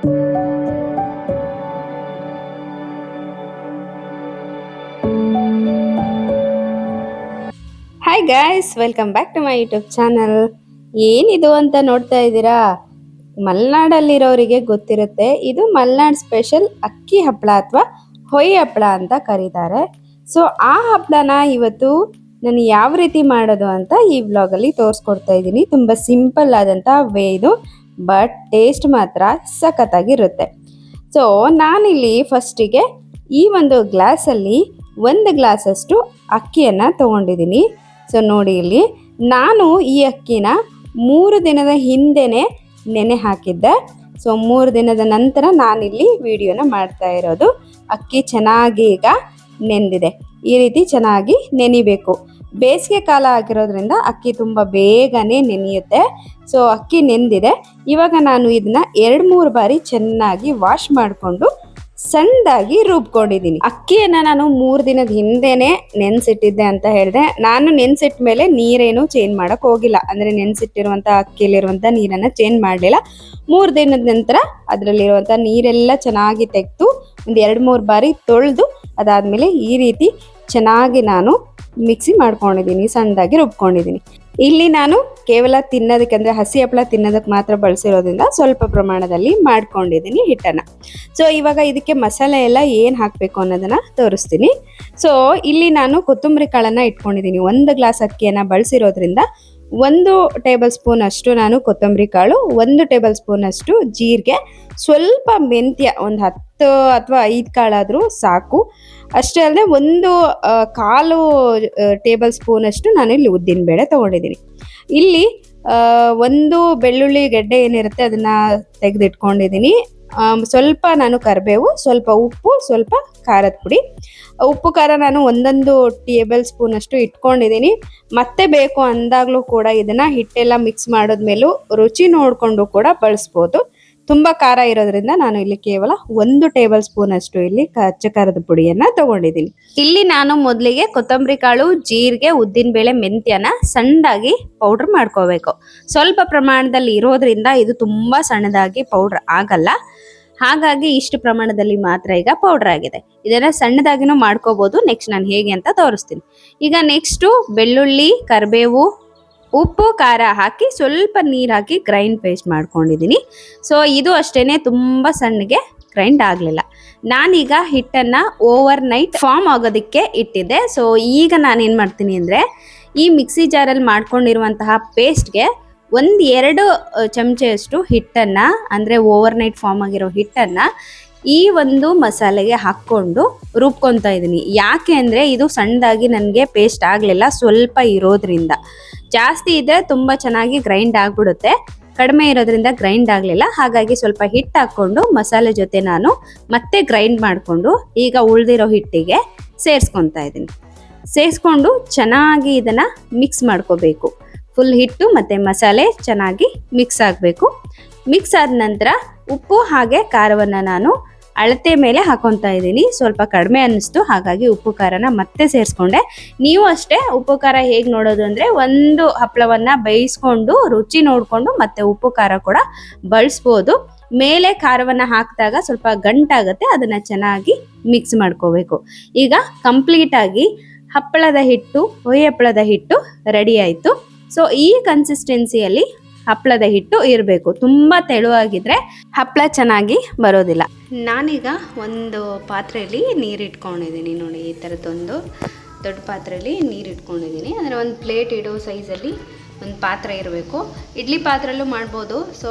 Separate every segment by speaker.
Speaker 1: Hi guys, welcome back to my YouTube channel. ಏನಿದು ಅಂತ ನೋಡ್ತಾ ಇದ್ದೀರಾ? ಮಲೆನಾಡಲ್ಲಿರೋರಿಗೆ ಗೊತ್ತಿರುತ್ತೆ, ಇದು ಮಲೆನಾಡ್ ಸ್ಪೆಷಲ್ ಅಕ್ಕಿ ಹಪ್ಪಳ ಅಥವಾ ಹೊಯ್ ಹಪ್ಪಳ ಅಂತ ಕರೀತಾರೆ. ಸೊ ಆ ಹಪ್ಪಳನ ಇವತ್ತು ನಾನು ಯಾವ ರೀತಿ ಮಾಡೋದು ಅಂತ ಈ ವ್ಲಾಗಲ್ಲಿ ತೋರಿಸ್ಕೊಡ್ತಾ ಇದ್ದೀನಿ. ತುಂಬ ಸಿಂಪಲ್ ಆದಂಥ ವೇ ಇದು, ಬಟ್ ಟೇಸ್ಟ್ ಮಾತ್ರ ಸಖತ್ತಾಗಿರುತ್ತೆ. ಸೊ ನಾನಿಲ್ಲಿ ಫಸ್ಟಿಗೆ ಈ ಒಂದು ಗ್ಲಾಸಲ್ಲಿ 1 ಗ್ಲಾಸಷ್ಟು ಅಕ್ಕಿಯನ್ನು ತೊಗೊಂಡಿದ್ದೀನಿ. ಸೊ ನೋಡಿ, ಇಲ್ಲಿ ನಾನು ಈ ಅಕ್ಕಿನ 3 ದಿನದ ಹಿಂದೆನೇ ನೆನೆ ಹಾಕಿದ್ದೆ. ಸೊ 3 ದಿನದ ನಂತರ ನಾನಿಲ್ಲಿ ವಿಡಿಯೋನ ಮಾಡ್ತಾ ಇರೋದು. ಅಕ್ಕಿ ಚೆನ್ನಾಗಿ ಈಗ ನೆಂದಿದೆ. ಈ ರೀತಿ ಚೆನ್ನಾಗಿ ನೆನಿಬೇಕು. ಬೇಸಿಗೆ ಕಾಲ ಆಗಿರೋದ್ರಿಂದ ಅಕ್ಕಿ ತುಂಬ ಬೇಗನೆ ನೆನೆಯುತ್ತೆ. ಸೊ ಅಕ್ಕಿ ನೆಂದಿದೆ. ಇವಾಗ ನಾನು ಇದನ್ನ 2-3 ಬಾರಿ ಚೆನ್ನಾಗಿ ವಾಶ್ ಮಾಡಿಕೊಂಡು ಸಣ್ಣದಾಗಿ ರುಬ್ಕೊಂಡಿದ್ದೀನಿ. ಅಕ್ಕಿಯನ್ನು ನಾನು 3 ದಿನದ ಹಿಂದೆನೆ ನೆನೆಸಿಟ್ಟಿದ್ದೆ ಅಂತ ಹೇಳಿದೆ. ನಾನು ನೆನೆಸಿಟ್ಟ ಮೇಲೆ ನೀರೇನು ಚೇಂಜ್ ಮಾಡಕ್ ಹೋಗಿಲ್ಲ. ಅಂದ್ರೆ ನೆನೆಸಿಟ್ಟಿರುವಂಥ ಅಕ್ಕಿಯಲ್ಲಿರುವಂಥ ನೀರನ್ನು ಚೇಂಜ್ ಮಾಡಲಿಲ್ಲ. 3 ದಿನದ ನಂತರ ಅದರಲ್ಲಿರುವಂಥ ನೀರೆಲ್ಲ ಚೆನ್ನಾಗಿ ತೆಗೆದು ಒಂದು 2-3 ಬಾರಿ ತೊಳೆದು ಅದಾದಮೇಲೆ ಈ ರೀತಿ ಚೆನ್ನಾಗಿ ನಾನು ಮಿಕ್ಸಿ ಮಾಡ್ಕೊಂಡಿದ್ದೀನಿ, ಸಣ್ಣದಾಗಿ ರುಬ್ಕೊಂಡಿದ್ದೀನಿ. ಇಲ್ಲಿ ನಾನು ಕೇವಲ ತಿನ್ನೋದಕ್ಕೆ, ಅಂದರೆ ಹಸಿ ಹಪ್ಪಳ ತಿನ್ನೋದಕ್ಕೆ ಮಾತ್ರ ಬಳಸಿರೋದ್ರಿಂದ ಸ್ವಲ್ಪ ಪ್ರಮಾಣದಲ್ಲಿ ಮಾಡ್ಕೊಂಡಿದ್ದೀನಿ ಹಿಟ್ಟನ್ನು. ಸೊ ಇವಾಗ ಇದಕ್ಕೆ ಮಸಾಲೆ ಎಲ್ಲ ಏನು ಹಾಕಬೇಕು ಅನ್ನೋದನ್ನು ತೋರಿಸ್ತೀನಿ. ಸೊ ಇಲ್ಲಿ ನಾನು ಕೊತ್ತಂಬರಿ ಕಾಳನ್ನು ಇಟ್ಕೊಂಡಿದ್ದೀನಿ. 1 ಗ್ಲಾಸ್ ಅಕ್ಕಿಯನ್ನು ಬಳಸಿರೋದ್ರಿಂದ 1 ಟೇಬಲ್ ಸ್ಪೂನ್ ಅಷ್ಟು ನಾನು ಕೊತ್ತಂಬರಿ ಕಾಳು, 1 ಟೇಬಲ್ ಸ್ಪೂನ್ ಅಷ್ಟು ಜೀರಿಗೆ, ಸ್ವಲ್ಪ ಮೆಂತ್ಯ, ಒಂದು 10 ಅಥವಾ 5 ಕಾಳಾದರೂ ಸಾಕು. ಅಷ್ಟೇ ಅಲ್ಲದೆ 1/4 ಟೇಬಲ್ ಸ್ಪೂನ್ ಅಷ್ಟು ನಾನು ಇಲ್ಲಿ ಉದ್ದಿನಬೇಳೆ ತೊಗೊಂಡಿದ್ದೀನಿ. ಇಲ್ಲಿ 1 ಬೆಳ್ಳುಳ್ಳಿ ಗೆಡ್ಡೆ ಏನಿರುತ್ತೆ ಅದನ್ನು ತೆಗೆದಿಟ್ಕೊಂಡಿದ್ದೀನಿ. ಸ್ವಲ್ಪ ನಾನು ಕರಿಬೇವು, ಸ್ವಲ್ಪ ಉಪ್ಪು, ಸ್ವಲ್ಪ ಖಾರದ ಪುಡಿ. ಉಪ್ಪು ಖಾರ ನಾನು 1 ಟೇಬಲ್ ಸ್ಪೂನ್ ಅಷ್ಟು ಇಟ್ಕೊಂಡಿದ್ದೀನಿ. ಮತ್ತೆ ಬೇಕು ಅಂದಾಗಲೂ ಕೂಡ ಇದನ್ನು ಹಿಟ್ಟೆಲ್ಲ ಮಿಕ್ಸ್ ಮಾಡೋದ್ಮೇಲೂ ರುಚಿ ನೋಡಿಕೊಂಡು ಕೂಡ ಬಳಸ್ಬೋದು. ತುಂಬ ಖಾರ ಇರೋದ್ರಿಂದ ನಾನು ಇಲ್ಲಿ ಕೇವಲ 1 ಟೇಬಲ್ ಸ್ಪೂನ್ ಅಷ್ಟು ಇಲ್ಲಿ ಕಚ್ಚಾ ಖಾರದ ಪುಡಿಯನ್ನು ತಗೊಂಡಿದ್ದೀನಿ. ಇಲ್ಲಿ ನಾನು ಮೊದಲಿಗೆ ಕೊತ್ತಂಬರಿ ಕಾಳು, ಜೀರಿಗೆ, ಉದ್ದಿನಬೇಳೆ, ಮೆಂತ್ಯನ ಸಣ್ಣದಾಗಿ ಪೌಡ್ರ್ ಮಾಡ್ಕೋಬೇಕು. ಸ್ವಲ್ಪ ಪ್ರಮಾಣದಲ್ಲಿ ಇರೋದ್ರಿಂದ ಇದು ತುಂಬ ಸಣ್ಣದಾಗಿ ಪೌಡ್ರ್ ಆಗಲ್ಲ. ಹಾಗಾಗಿ ಇಷ್ಟು ಪ್ರಮಾಣದಲ್ಲಿ ಮಾತ್ರ ಈಗ ಪೌಡ್ರ್ ಆಗಿದೆ. ಇದನ್ನ ಸಣ್ಣದಾಗಿನೂ ಮಾಡ್ಕೋಬಹುದು. ನೆಕ್ಸ್ಟ್ ನಾನು ಹೇಗೆ ಅಂತ ತೋರಿಸ್ತೀನಿ. ಈಗ ನೆಕ್ಸ್ಟು ಬೆಳ್ಳುಳ್ಳಿ, ಕರಿಬೇವು, ಉಪ್ಪು, ಖಾರ ಹಾಕಿ ಸ್ವಲ್ಪ ನೀರು ಹಾಕಿ ಗ್ರೈಂಡ್ ಪೇಸ್ಟ್ ಮಾಡ್ಕೊಂಡಿದ್ದೀನಿ. ಸೊ ಇದು ಅಷ್ಟೇನೆ, ತುಂಬ ಸಣ್ಣಗೆ ಗ್ರೈಂಡ್ ಆಗಲಿಲ್ಲ. ನಾನೀಗ ಹಿಟ್ಟನ್ನು ಓವರ್ ನೈಟ್ ಫಾರ್ಮ್ ಆಗೋದಕ್ಕೆ ಇಟ್ಟಿದ್ದೆ. ಸೊ ಈಗ ನಾನೇನು ಮಾಡ್ತೀನಿ ಅಂದರೆ, ಈ ಮಿಕ್ಸಿ ಜಾರಲ್ಲಿ ಮಾಡ್ಕೊಂಡಿರುವಂತಹ ಪೇಸ್ಟ್ಗೆ 1-2 ಚಮಚೆಯಷ್ಟು ಹಿಟ್ಟನ್ನು, ಅಂದರೆ ಓವರ್ ನೈಟ್ ಫಾರ್ಮ್ ಆಗಿರೋ ಹಿಟ್ಟನ್ನು ಈ ಒಂದು ಮಸಾಲೆಗೆ ಹಾಕ್ಕೊಂಡು ರುಬ್ಕೊತಾ ಇದ್ದೀನಿ. ಯಾಕೆ ಅಂದರೆ ಇದು ಸಣ್ಣದಾಗಿ ನನಗೆ ಪೇಸ್ಟ್ ಆಗಲಿಲ್ಲ, ಸ್ವಲ್ಪ ಇರೋದ್ರಿಂದ. ಜಾಸ್ತಿ ಇದ್ದರೆ ತುಂಬ ಚೆನ್ನಾಗಿ ಗ್ರೈಂಡ್ ಆಗಿಬಿಡುತ್ತೆ, ಕಡಿಮೆ ಇರೋದ್ರಿಂದ ಗ್ರೈಂಡ್ ಆಗಲಿಲ್ಲ. ಹಾಗಾಗಿ ಸ್ವಲ್ಪ ಹಿಟ್ಟು ಹಾಕ್ಕೊಂಡು ಮಸಾಲೆ ಜೊತೆ ನಾನು ಮತ್ತೆ ಗ್ರೈಂಡ್ ಮಾಡಿಕೊಂಡು ಈಗ ಉಳಿದಿರೋ ಹಿಟ್ಟಿಗೆ ಸೇರಿಸ್ಕೊತಾ ಇದ್ದೀನಿ. ಸೇರಿಸ್ಕೊಂಡು ಚೆನ್ನಾಗಿ ಇದನ್ನು ಮಿಕ್ಸ್ ಮಾಡ್ಕೋಬೇಕು. ಫುಲ್ ಹಿಟ್ಟು ಮತ್ತು ಮಸಾಲೆ ಚೆನ್ನಾಗಿ ಮಿಕ್ಸ್ ಆಗಬೇಕು. ಮಿಕ್ಸ್ ಆದ ನಂತರ ಉಪ್ಪು ಹಾಗೆ ಖಾರವನ್ನು ನಾನು ಅಳತೆ ಮೇಲೆ ಹಾಕೊತಾ ಇದ್ದೀನಿ. ಸ್ವಲ್ಪ ಕಡಿಮೆ ಅನ್ನಿಸ್ತು, ಹಾಗಾಗಿ ಉಪ್ಪು ಖಾರನ ಮತ್ತೆ ಸೇರಿಸ್ಕೊಂಡೆ. ನೀವು ಅಷ್ಟೇ ಉಪ್ಪು ಖಾರ ಹೇಗೆ ನೋಡೋದು ಅಂದರೆ, ಒಂದು ಹಪ್ಪಳವನ್ನು ಬೇಯಿಸ್ಕೊಂಡು ರುಚಿ ನೋಡಿಕೊಂಡು ಮತ್ತೆ ಉಪ್ಪು ಖಾರ ಕೂಡ ಬಳಸ್ಬೋದು. ಮೇಲೆ ಖಾರವನ್ನು ಹಾಕಿದಾಗ ಸ್ವಲ್ಪ ಗಂಟಾಗುತ್ತೆ, ಅದನ್ನು ಚೆನ್ನಾಗಿ ಮಿಕ್ಸ್ ಮಾಡ್ಕೋಬೇಕು. ಈಗ ಕಂಪ್ಲೀಟಾಗಿ ಹಪ್ಪಳದ ಹಿಟ್ಟು, ಹೊಯ್ ಹಪ್ಪಳದ ಹಿಟ್ಟು ರೆಡಿ ಆಯಿತು. ಸೊ ಈ ಕನ್ಸಿಸ್ಟೆನ್ಸಿಯಲ್ಲಿ ಹಪ್ಪಳದ ಹಿಟ್ಟು ಇರಬೇಕು. ತುಂಬ ತೆಳುವಾಗಿದ್ರೆ ಹಪ್ಪಳ ಚೆನ್ನಾಗಿ ಬರೋದಿಲ್ಲ. ನಾನೀಗ ಒಂದು ಪಾತ್ರೆಯಲ್ಲಿ ನೀರು ಇಟ್ಕೊಂಡಿದ್ದೀನಿ. ನೋಡಿ, ಈ ಥರದ್ದೊಂದು ದೊಡ್ಡ ಪಾತ್ರೆಯಲ್ಲಿ ನೀರು ಇಟ್ಕೊಂಡಿದ್ದೀನಿ. ಅಂದರೆ ಒಂದು ಪ್ಲೇಟ್ ಇಡೋ ಸೈಜಲ್ಲಿ ಒಂದು ಪಾತ್ರೆ ಇರಬೇಕು. ಇಡ್ಲಿ ಪಾತ್ರೆಯಲ್ಲೂ ಮಾಡ್ಬೋದು. ಸೊ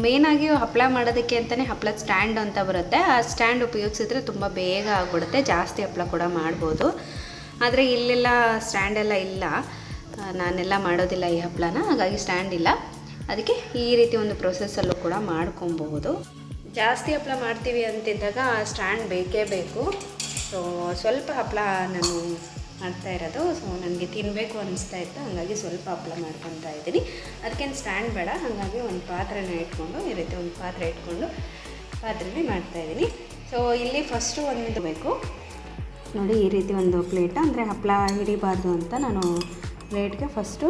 Speaker 1: ಮೇನಾಗಿ ಹಪ್ಪಳ ಮಾಡೋದಕ್ಕೆ ಅಂತಲೇ ಹಪ್ಪಳದ ಸ್ಟ್ಯಾಂಡ್ ಅಂತ ಬರುತ್ತೆ. ಆ ಸ್ಟ್ಯಾಂಡ್ ಉಪಯೋಗಿಸಿದ್ರೆ ತುಂಬ ಬೇಗ ಆಗಿಬಿಡುತ್ತೆ, ಜಾಸ್ತಿ ಹಪ್ಪಳ ಕೂಡ ಮಾಡ್ಬೋದು. ಆದರೆ ಇಲ್ಲೆಲ್ಲ ಸ್ಟ್ಯಾಂಡೆಲ್ಲ ಇಲ್ಲ, ನಾನೆಲ್ಲ ಮಾಡೋದಿಲ್ಲ ಈ ಹಪ್ಪಳನ, ಹಾಗಾಗಿ ಸ್ಟ್ಯಾಂಡ್ ಇಲ್ಲ. ಅದಕ್ಕೆ ಈ ರೀತಿ ಒಂದು ಪ್ರೊಸೆಸ್ಸಲ್ಲೂ ಕೂಡ ಮಾಡ್ಕೊಬಹುದು. ಜಾಸ್ತಿ ಹಪ್ಪಳ ಮಾಡ್ತೀವಿ ಅಂತಿದ್ದಾಗ ಸ್ಟ್ಯಾಂಡ್ ಬೇಕೇ ಬೇಕು. ಸೊ ಸ್ವಲ್ಪ ಹಪ್ಪಳ ನಾನು ಮಾಡ್ತಾ ಇರೋದು. ಸೊ ನನಗೆ ತಿನ್ನಬೇಕು ಅನ್ನಿಸ್ತಾ ಇತ್ತು, ಹಾಗಾಗಿ ಸ್ವಲ್ಪ ಹಪ್ಪಳ ಮಾಡ್ಕೊತಾ ಇದ್ದೀನಿ. ಅದಕ್ಕೇನು ಸ್ಟ್ಯಾಂಡ್ ಬೇಡ, ಹಾಗಾಗಿ ಒಂದು ಪಾತ್ರೆನ ಇಟ್ಕೊಂಡು, ಈ ರೀತಿ ಒಂದು ಪಾತ್ರೆ ಇಟ್ಕೊಂಡು ಪಾತ್ರೆಯಲ್ಲಿ ಮಾಡ್ತಾಯಿದ್ದೀನಿ. ಸೊ ಇಲ್ಲಿ ಫಸ್ಟು ಒಂದು ಬೇಕು ನೋಡಿ, ಈ ರೀತಿ ಒಂದು ಪ್ಲೇಟ್, ಅಂದರೆ ಹಪ್ಪಳ ಹಿಡಿಬಾರ್ದು ಅಂತ ನಾನು ಪ್ಲೇಟ್ಗೆ ಫಸ್ಟು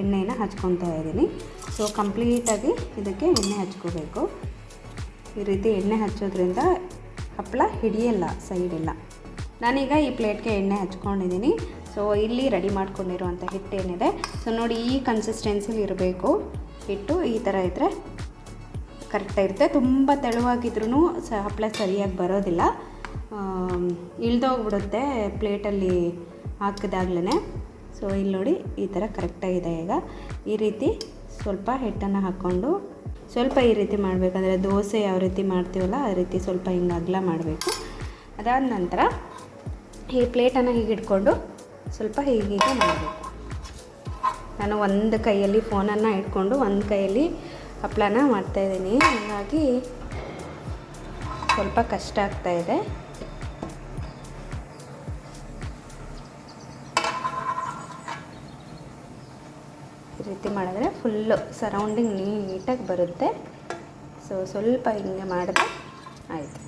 Speaker 1: ಎಣ್ಣೆನ ಹಚ್ಕೊತಾ ಇದ್ದೀನಿ. ಸೊ ಕಂಪ್ಲೀಟಾಗಿ ಇದಕ್ಕೆ ಎಣ್ಣೆ ಹಚ್ಕೋಬೇಕು. ಈ ರೀತಿ ಎಣ್ಣೆ ಹಚ್ಚೋದ್ರಿಂದ ಹಪ್ಪಳ ಹಿಡಿಯಲ್ಲ ಸೈಡೆಲ್ಲ. ನಾನೀಗ ಈ ಪ್ಲೇಟ್ಗೆ ಎಣ್ಣೆ ಹಚ್ಕೊಂಡಿದ್ದೀನಿ. ಸೊ ಇಲ್ಲಿ ರೆಡಿ ಮಾಡ್ಕೊಂಡಿರುವಂಥ ಹಿಟ್ಟೇನಿದೆ, ಸೊ ನೋಡಿ ಈ ಕನ್ಸಿಸ್ಟೆನ್ಸಿಲಿ ಇರಬೇಕು ಹಿಟ್ಟು. ಈ ಥರ ಇದ್ದರೆ ಕರೆಕ್ಟಾಗಿರುತ್ತೆ. ತುಂಬ ತೆಳುವಾಗಿದ್ರೂ ಹಪ್ಪಳ ಸರಿಯಾಗಿ ಬರೋದಿಲ್ಲ, ಇಳ್ದೋಗ್ಬಿಡುತ್ತೆ ಪ್ಲೇಟಲ್ಲಿ ಹಾಕಿದಾಗ್ಲೇ. ಸೊ ಇಲ್ಲಿ ನೋಡಿ ಈ ಥರ ಕರೆಕ್ಟಾಗಿದೆ. ಈಗ ಈ ರೀತಿ ಸ್ವಲ್ಪ ಹಿಟ್ಟನ್ನು ಹಾಕ್ಕೊಂಡು ಸ್ವಲ್ಪ ಈ ರೀತಿ ಮಾಡಬೇಕಂದ್ರೆ ದೋಸೆ ಯಾವ ರೀತಿ ಮಾಡ್ತೀವಲ್ಲ ಆ ರೀತಿ ಸ್ವಲ್ಪ ಹಿಂಗೆ ಅಗಲ ಮಾಡಬೇಕು. ಅದಾದ ನಂತರ ಈ ಪ್ಲೇಟನ್ನು ಹೀಗೆ ಇಟ್ಕೊಂಡು ಸ್ವಲ್ಪ ಹೀಗೀಗೆ ಮಾಡಬೇಕು. ನಾನು ಒಂದು ಕೈಯಲ್ಲಿ ಫೋನನ್ನು ಇಟ್ಕೊಂಡು ಒಂದು ಕೈಯಲ್ಲಿ ಹಪ್ಪಳನ ಮಾಡ್ತಾಯಿದ್ದೀನಿ, ಹಾಗಾಗಿ ಸ್ವಲ್ಪ ಕಷ್ಟ ಆಗ್ತಾಯಿದೆ. ಈ ರೀತಿ ಮಾಡಿದ್ರೆ ಫುಲ್ಲು ಸರೌಂಡಿಂಗ್ ನೀಟಾಗಿ ಬರುತ್ತೆ. ಸೊ ಸ್ವಲ್ಪ ಹಿಂಗೆ ಮಾಡಿದ್ರೆ ಆಯಿತು.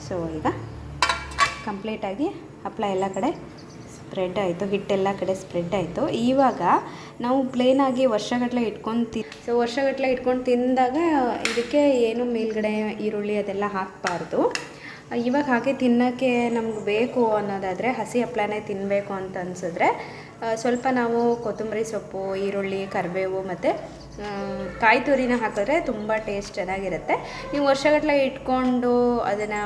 Speaker 1: ಸೊ ಈಗ ಕಂಪ್ಲೀಟಾಗಿ ಹಪ್ಪಳ ಎಲ್ಲ ಕಡೆ ಸ್ಪ್ರೆಡ್ ಆಯಿತು, ಹಿಟ್ಟೆಲ್ಲ ಕಡೆ ಸ್ಪ್ರೆಡ್ ಆಯಿತು. ಇವಾಗ ನಾವು ಪ್ಲೇನಾಗಿ ವರ್ಷಗಟ್ಟಲೆ ಇಟ್ಕೊಂಡು ತಿಂದಾಗ ಇದಕ್ಕೆ ಏನು ಮೇಲ್ಗಡೆ ಈರುಳ್ಳಿ ಅದೆಲ್ಲ ಹಾಕಬಾರ್ದು. ಇವಾಗ ಹಾಗೆ ತಿನ್ನೋಕ್ಕೆ ನಮ್ಗೆ ಬೇಕು ಅನ್ನೋದಾದರೆ, ಹಸಿ ಹಪ್ಪಳನೇ ತಿನ್ನಬೇಕು ಅಂತ ಅನಿಸಿದ್ರೆ ಸ್ವಲ್ಪ ನಾವು ಕೊತ್ತಂಬರಿ ಸೊಪ್ಪು, ಈರುಳ್ಳಿ, ಕರಿಬೇವು ಮತ್ತು ಕಾಯಿ ತುರಿನ ಹಾಕಿದ್ರೆ ತುಂಬ ಟೇಸ್ಟ್ ಚೆನ್ನಾಗಿರುತ್ತೆ. ನೀವು ವರ್ಷಗಟ್ಟಲೆ ಇಟ್ಕೊಂಡು ಅದನ್ನು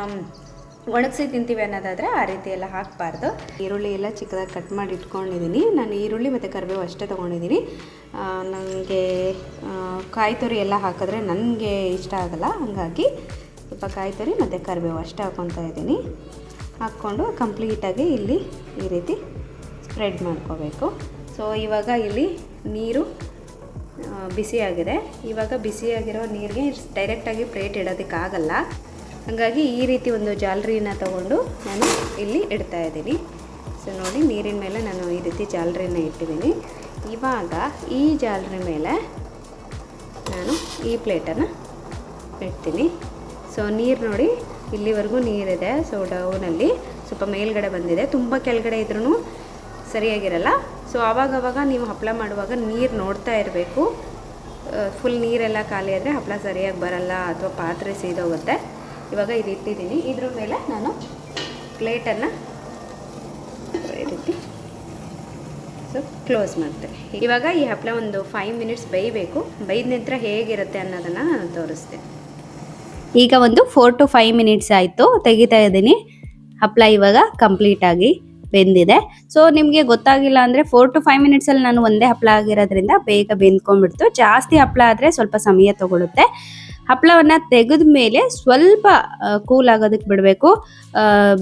Speaker 1: ಒಣಗಿಸಿ ತಿಂತೀವಿ ಅನ್ನೋದಾದರೆ ಆ ರೀತಿ ಎಲ್ಲ ಹಾಕಬಾರ್ದು. ಈರುಳ್ಳಿ ಎಲ್ಲ ಚಿಕ್ಕದಾಗಿ ಕಟ್ ಮಾಡಿ ಇಟ್ಕೊಂಡಿದ್ದೀನಿ. ನಾನು ಈರುಳ್ಳಿ ಮತ್ತು ಕರಿಬೇವು ಅಷ್ಟೇ ತೊಗೊಂಡಿದ್ದೀನಿ. ನನಗೆ ಕಾಯಿ ತುರಿ ಎಲ್ಲ ಹಾಕಿದ್ರೆ ನನಗೆ ಇಷ್ಟ ಆಗಲ್ಲ, ಹಾಗಾಗಿ ಸ್ವಲ್ಪ ಕಾಯಿ ತುರಿ ಮತ್ತು ಕರಿಬೇವು ಅಷ್ಟೇ ಹಾಕ್ಕೊತಾ ಇದ್ದೀನಿ. ಹಾಕ್ಕೊಂಡು ಕಂಪ್ಲೀಟಾಗಿ ಇಲ್ಲಿ ಈ ರೀತಿ ಸ್ಪ್ರೆಡ್ ಮಾಡ್ಕೋಬೇಕು. ಸೊ ಇವಾಗ ಇಲ್ಲಿ ನೀರು ಬಿಸಿಯಾಗಿದೆ. ಇವಾಗ ಬಿಸಿಯಾಗಿರೋ ನೀರಿಗೆ ಡೈರೆಕ್ಟಾಗಿ ಪ್ಲೇಟ್ ಇಡೋದಕ್ಕಾಗಲ್ಲ, ಹಾಗಾಗಿ ಈ ರೀತಿ ಒಂದು ಜಾಲರಿನ ತಗೊಂಡು ನಾನು ಇಲ್ಲಿ ಇಡ್ತಾ ಇದ್ದೀನಿ. ಸೊ ನೋಡಿ ನೀರಿನ ಮೇಲೆ ನಾನು ಈ ರೀತಿ ಜಾಲರಿನ ಇಟ್ಟಿದ್ದೀನಿ. ಇವಾಗ ಈ ಜಾಲರಿ ಮೇಲೆ ನಾನು ಈ ಪ್ಲೇಟನ್ನು ಇಡ್ತೀನಿ. ಸೊ ನೀರು ನೋಡಿ ಇಲ್ಲಿವರೆಗೂ ನೀರಿದೆ. ಸೊ ಡೌನಲ್ಲಿ ಸ್ವಲ್ಪ ಮೇಲ್ಗಡೆ ಬಂದಿದೆ, ತುಂಬ ಕೆಳಗಡೆ ಇದ್ರೂ ಸರಿಯಾಗಿರಲ್ಲ. ಸೊ ಆವಾಗವಾಗ ನೀವು ಹಪ್ಪಳ ಮಾಡುವಾಗ ನೀರು ನೋಡ್ತಾ ಇರಬೇಕು. ಫುಲ್ ನೀರೆಲ್ಲ ಖಾಲಿ ಆದರೆ ಹಪ್ಪಳ ಸರಿಯಾಗಿ ಬರಲ್ಲ ಅಥವಾ ಪಾತ್ರೆ ಸೀದೋಗುತ್ತೆ. ಇವಾಗ ಇದು ಇಟ್ಟಿದ್ದೀನಿ, ಇದ್ರ ಮೇಲೆ ನಾನು ಪ್ಲೇಟನ್ನು ಈ ರೀತಿ ಸೊ ಕ್ಲೋಸ್ ಮಾಡ್ತೇನೆ. ಇವಾಗ ಈ ಹಪ್ಪಳ ಒಂದು 5 ಮಿನಿಟ್ಸ್ ಬೇಯಬೇಕು. ಬೇಯ್ದ ನಂತರ ಹೇಗಿರುತ್ತೆ ಅನ್ನೋದನ್ನು ನಾನು ತೋರಿಸ್ತೇನೆ. ಈಗ ಒಂದು 4 to 5 ಮಿನಿಟ್ಸ್ ಆಯಿತು, ತೆಗಿತಾ ಇದ್ದೀನಿ. ಹಪ್ಪಳ ಇವಾಗ ಕಂಪ್ಲೀಟಾಗಿ ಬೆಂದಿದೆ. ಸೊ ನಿಮಗೆ ಗೊತ್ತಾಗಿಲ್ಲ ಅಂದರೆ 4 to 5 ಮಿನಿಟ್ಸಲ್ಲಿ ನಾನು ಒಂದೇ ಹಪ್ಪಳ ಆಗಿರೋದ್ರಿಂದ ಬೇಗ ಬೆಂದ್ಕೊಂಡ್ಬಿಡ್ತು. ಜಾಸ್ತಿ ಹಪ್ಪಳ ಆದರೆ ಸ್ವಲ್ಪ ಸಮಯ ತಗೊಳುತ್ತೆ. ಹಪ್ಪಳವನ್ನು ತೆಗೆದ ಮೇಲೆ ಸ್ವಲ್ಪ ಕೂಲ್ ಆಗೋದಕ್ಕೆ ಬಿಡಬೇಕು.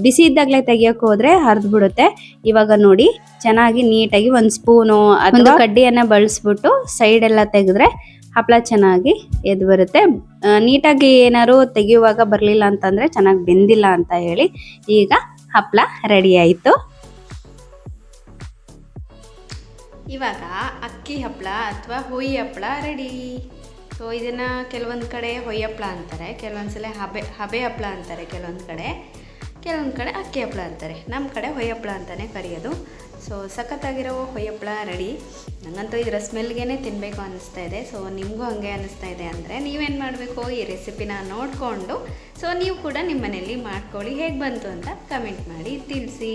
Speaker 1: ಬಿಸಿ ಇದ್ದಾಗಲೇ ತೆಗಿಯೋಕೆ ಹೋದರೆ ಹರಿದು ಬಿಡುತ್ತೆ. ಇವಾಗ ನೋಡಿ ಚೆನ್ನಾಗಿ ನೀಟಾಗಿ ಒಂದು ಸ್ಪೂನು ಅಥವಾ ಕಡ್ಡಿಯನ್ನು ಬಳಸ್ಬಿಟ್ಟು ಸೈಡೆಲ್ಲ ತೆಗೆದ್ರೆ ಹಪ್ಪಳ ಚೆನ್ನಾಗಿ ಎದ್ದು ಬರುತ್ತೆ. ನೀಟಾಗಿ ಏನಾದ್ರು ತೆಗೆಯುವಾಗ ಬರಲಿಲ್ಲ ಅಂತಂದರೆ ಚೆನ್ನಾಗಿ ಬೆಂದಿಲ್ಲ ಅಂತ ಹೇಳಿ. ಈಗ ಹಪ್ಪಳ ರೆಡಿ ಆಯಿತು. ಇವಾಗ ಅಕ್ಕಿ ಹಪ್ಪಳ ಅಥವಾ ಹುಯಿ ಹಪ್ಪಳ ರೆಡಿ. ಸೊ ಇದನ್ನು ಕೆಲವೊಂದು ಕಡೆ ಹೊಯ್ ಹಪ್ಪಳ ಅಂತಾರೆ, ಕೆಲವೊಂದು ಸಲ ಹಬೆ ಹಪ್ಪಳ ಅಂತಾರೆ, ಕೆಲವೊಂದು ಕಡೆ ಅಕ್ಕಿ ಹಪ್ಪಳ ಅಂತಾರೆ. ನಮ್ಮ ಕಡೆ ಹೊಯ್ ಹಪ್ಪಳ ಅಂತಲೇ ಕರೆಯೋದು. ಸೊ ಸಖತ್ತಾಗಿರೋ ಹೊಯ್ ಹಪ್ಪಳ ರೆಡಿ. ನನಗಂತೂ ಇದರ ಸ್ಮೆಲ್ಗೆ ತಿನ್ನಬೇಕು ಅನ್ನಿಸ್ತಾ ಇದೆ. ಸೊ ನಿಮಗೂ ಹಾಗೆ ಅನ್ನಿಸ್ತಾ ಇದೆ ಅಂದರೆ ನೀವೇನು ಮಾಡಬೇಕು, ಈ ರೆಸಿಪಿನ ನೋಡಿಕೊಂಡು ಸೊ ನೀವು ಕೂಡ ನಿಮ್ಮ ಮನೆಯಲ್ಲಿ ಮಾಡ್ಕೊಳ್ಳಿ. ಹೇಗೆ ಬಂತು ಅಂತ ಕಮೆಂಟ್ ಮಾಡಿ ತಿಳಿಸಿ.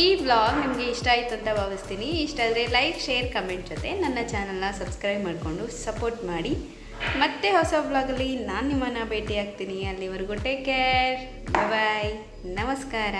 Speaker 1: ಈ ವ್ಲಾಗ್ ನಿಮಗೆ ಇಷ್ಟ ಆಯಿತು ಅಂತ ಭಾವಿಸ್ತೀನಿ. ಇಷ್ಟ ಆದರೆ ಲೈಕ್, ಶೇರ್, ಕಮೆಂಟ್ ಜೊತೆ ನನ್ನ ಚಾನಲ್ನ ಸಬ್ಸ್ಕ್ರೈಬ್ ಮಾಡಿಕೊಂಡು ಸಪೋರ್ಟ್ ಮಾಡಿ. ಮತ್ತೆ ಹೊಸ ವ್ಲಾಗಲ್ಲಿ ನಾನು ನಿಮ್ಮನ್ನು ಭೇಟಿ ಆಗ್ತೀನಿ. ಅಲ್ಲಿವರೆಗೂ ಟೇಕ್ ಕೇರ್, ಬಾಯ್, ನಮಸ್ಕಾರ.